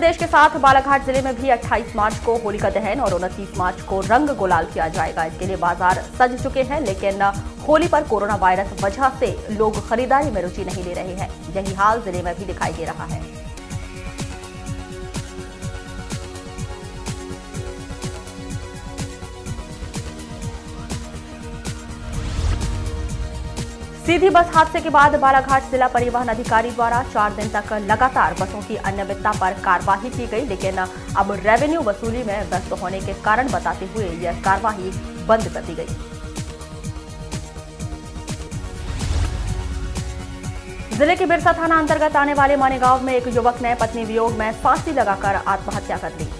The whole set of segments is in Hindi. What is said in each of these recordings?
प्रदेश के साथ बालाघाट जिले में भी 28 मार्च को होलिका दहन और 29 मार्च को रंग गुलाल किया जाएगा। इसके लिए बाजार सज चुके हैं, लेकिन होली पर कोरोना वायरस वजह से लोग खरीदारी में रुचि नहीं ले रहे हैं। यही हाल जिले में भी दिखाई दे रहा है। सीधी बस हादसे के बाद बालाघाट जिला परिवहन अधिकारी द्वारा 4 दिन तक लगातार बसों की अनियमितता पर कार्रवाई की गई, लेकिन अब रेवेन्यू वसूली में व्यस्त होने के कारण बताते हुए यह कार्रवाई बंद कर दी गई। जिले के बिरसा थाना अंतर्गत आने वाले मानेगांव में एक युवक ने पत्नी वियोग में फांसी लगाकर आत्महत्या कर ली।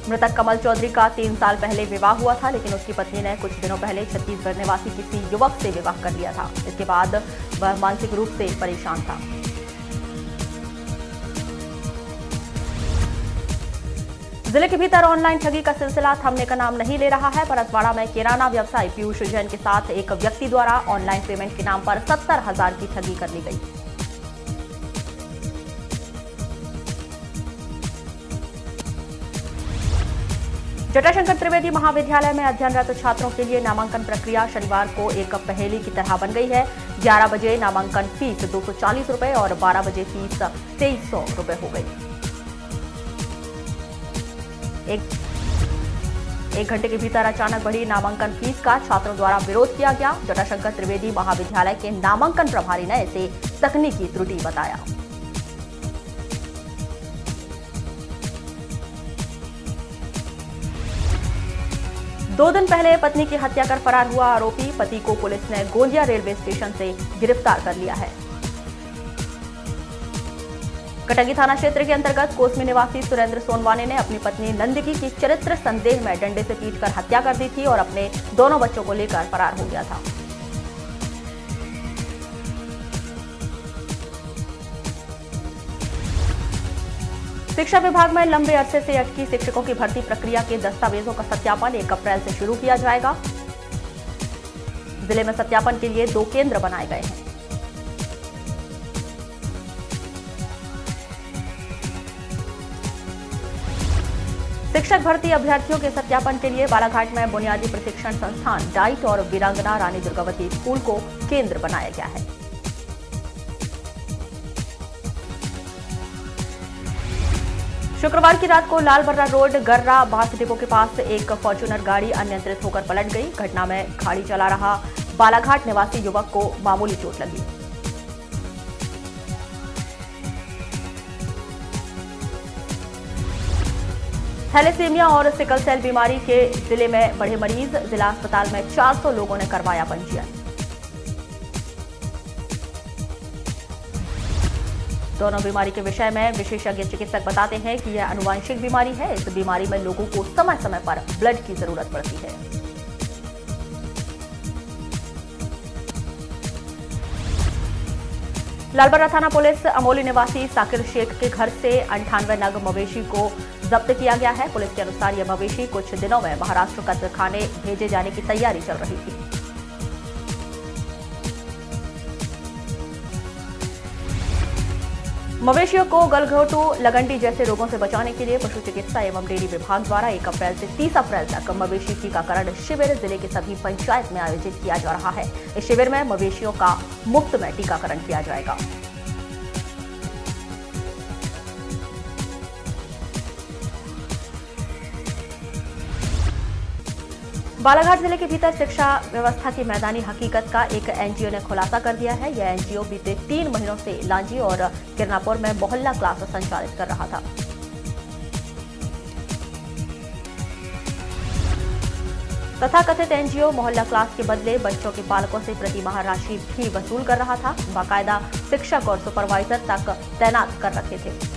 मृतक कमल चौधरी का 3 साल पहले विवाह हुआ था, लेकिन उसकी पत्नी ने कुछ दिनों पहले छत्तीसगढ़ निवासी किसी युवक से विवाह कर लिया था। इसके बाद वह मानसिक रूप से परेशान था। जिले के भीतर ऑनलाइन ठगी का सिलसिला थमने का नाम नहीं ले रहा है। परसवाड़ा में किराना व्यवसायी पीयूष जैन के साथ एक व्यक्ति द्वारा ऑनलाइन पेमेंट के नाम पर 70,000 की ठगी कर ली गई। जटाशंकर त्रिवेदी महाविद्यालय में अध्ययनरत छात्रों के लिए नामांकन प्रक्रिया शनिवार को एक पहेली की तरह बन गई है। 11 बजे नामांकन फीस 240 रुपए और 12 बजे फीस 2300 रुपए हो गई। एक घंटे के भीतर अचानक बढ़ी नामांकन फीस का छात्रों द्वारा विरोध किया गया। जटाशंकर त्रिवेदी महाविद्यालय के नामांकन प्रभारी ने इसे तकनीकी त्रुटि बताया। दो दिन पहले पत्नी की हत्या कर फरार हुआ आरोपी पति को पुलिस ने गोंदिया रेलवे स्टेशन से गिरफ्तार कर लिया है। कटंगी थाना क्षेत्र के अंतर्गत कोसमी निवासी सुरेंद्र सोनवाने ने अपनी पत्नी नंदिकी की चरित्र संदेह में डंडे से पीटकर हत्या कर दी थी और अपने दोनों बच्चों को लेकर फरार हो गया था। शिक्षा विभाग में लंबे अरसे से अटकी शिक्षकों की भर्ती प्रक्रिया के दस्तावेजों का सत्यापन 1 अप्रैल से शुरू किया जाएगा। जिले में सत्यापन के लिए 2 केंद्र बनाए गए हैं। शिक्षक भर्ती अभ्यर्थियों के सत्यापन के लिए बालाघाट में बुनियादी प्रशिक्षण संस्थान डाइट और वीरांगना रानी दुर्गावती स्कूल को केंद्र बनाया गया है। शुक्रवार की रात को लालबर्रा रोड गर्रा बास डिपो के पास एक फॉर्च्यूनर गाड़ी अनियंत्रित होकर पलट गई। घटना में गाड़ी चला रहा बालाघाट निवासी युवक को मामूली चोट लगी। थैलेसीमिया और सिकल सेल बीमारी के जिले में बढ़े मरीज। जिला अस्पताल में 400 लोगों ने करवाया पंजीयन। दोनों बीमारी के विषय में विशेषज्ञ चिकित्सक बताते हैं कि यह आनुवंशिक बीमारी है। इस बीमारी में लोगों को समय समय पर ब्लड की जरूरत पड़ती है। लालबर्रा थाना पुलिस अमोली निवासी साकिर शेख के घर से 98 नग मवेशी को जब्त किया गया है। पुलिस के अनुसार यह मवेशी कुछ दिनों में महाराष्ट्र कत्लखाने भेजे जाने की तैयारी चल रही थी। मवेशियों को गलघोटू लगंडी जैसे रोगों से बचाने के लिए पशु चिकित्सा एवं डेयरी विभाग द्वारा 1 अप्रैल से 30 अप्रैल तक मवेशी टीकाकरण शिविर जिले के सभी पंचायत में आयोजित किया जा रहा है। इस शिविर में मवेशियों का मुफ्त में टीकाकरण किया जाएगा। बालाघाट जिले के भीतर शिक्षा व्यवस्था की मैदानी हकीकत का एक एनजीओ ने खुलासा कर दिया है। यह एनजीओ बीते 3 महीनों से लांजी और किरनापुर में मोहल्ला क्लास संचालित कर रहा था। तथाकथित एनजीओ मोहल्ला क्लास के बदले बच्चों के पालकों से प्रति माह राशि भी वसूल कर रहा था। बाकायदा शिक्षक और सुपरवाइजर तक तैनात कर रखे थे।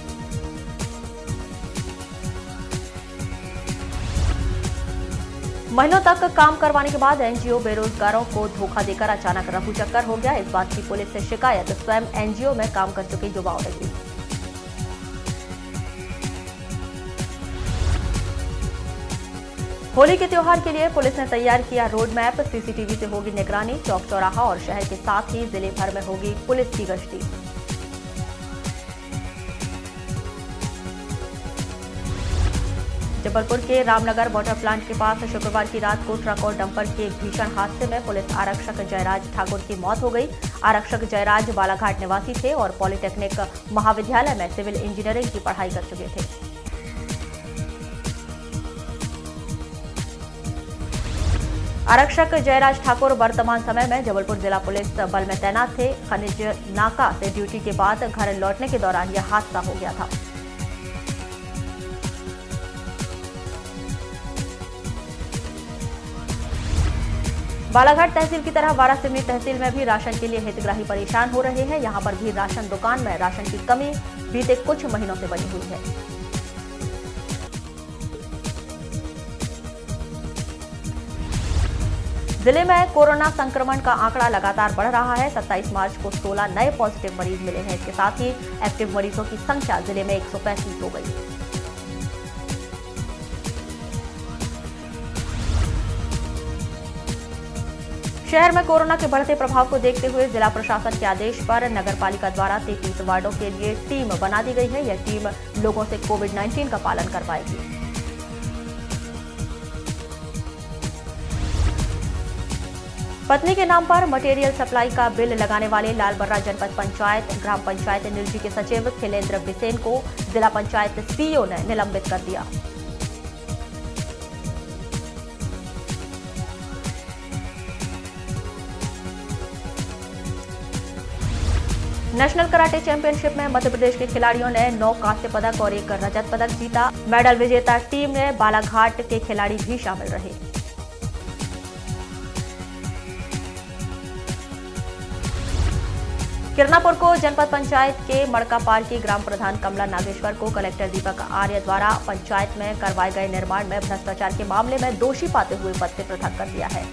महीनों तक काम करवाने के बाद एनजीओ बेरोजगारों को धोखा देकर अचानक रफू चक्कर हो गया। इस बात की पुलिस से शिकायत स्वयं एनजीओ में काम कर चुके युवाओं ने की। होली के त्योहार के लिए पुलिस ने तैयार किया रोड मैप। सीसीटीवी से होगी निगरानी। चौक चौराहा और शहर के साथ ही जिले भर में होगी पुलिस की गश्ती। जबलपुर के रामनगर वाटर प्लांट के पास शुक्रवार की रात को ट्रक और डंपर के एक भीषण हादसे में पुलिस आरक्षक जयराज ठाकुर की मौत हो गई। आरक्षक जयराज बालाघाट निवासी थे और पॉलिटेक्निक महाविद्यालय में सिविल इंजीनियरिंग की पढ़ाई कर चुके थे। आरक्षक जयराज ठाकुर वर्तमान समय में जबलपुर जिला पुलिस बल में तैनात थे। खनिज नाका से ड्यूटी के बाद घर लौटने के दौरान यह हादसा हो गया था। बालाघाट तहसील की तरह वारासिवनी तहसील में भी राशन के लिए हितग्राही परेशान हो रहे हैं। यहां पर भी राशन दुकान में राशन की कमी बीते कुछ महीनों से बनी हुई है। जिले में कोरोना संक्रमण का आंकड़ा लगातार बढ़ रहा है। 27 मार्च को 16 नए पॉजिटिव मरीज मिले हैं। इसके साथ ही एक्टिव मरीजों की संख्या जिले में 135 हो गई। शहर में कोरोना के बढ़ते प्रभाव को देखते हुए जिला प्रशासन के आदेश पर नगरपालिका द्वारा 33 वार्डों के लिए टीम बना दी गई है। यह टीम लोगों से कोविड-19 का पालन करवाएगी। पत्नी के नाम पर मटेरियल सप्लाई का बिल लगाने वाले लालबर्रा जनपद पंचायत ग्राम पंचायत निर्जी के सचिव खिलेंद्र बिसेन को जिला पंचायत सीईओ ने निलंबित कर दिया। नेशनल कराटे चैंपियनशिप में मध्य प्रदेश के खिलाड़ियों ने 9 कांस्य पदक और 1 रजत पदक जीता। मेडल विजेता टीम में बालाघाट के खिलाड़ी भी शामिल रहे। किरनापुर को जनपद पंचायत के मड़कापाल की ग्राम प्रधान कमला नागेश्वर को कलेक्टर दीपक आर्य द्वारा पंचायत में करवाए गए निर्माण में भ्रष्टाचार के मामले में दोषी पाते हुए पद से पृथक कर दिया है।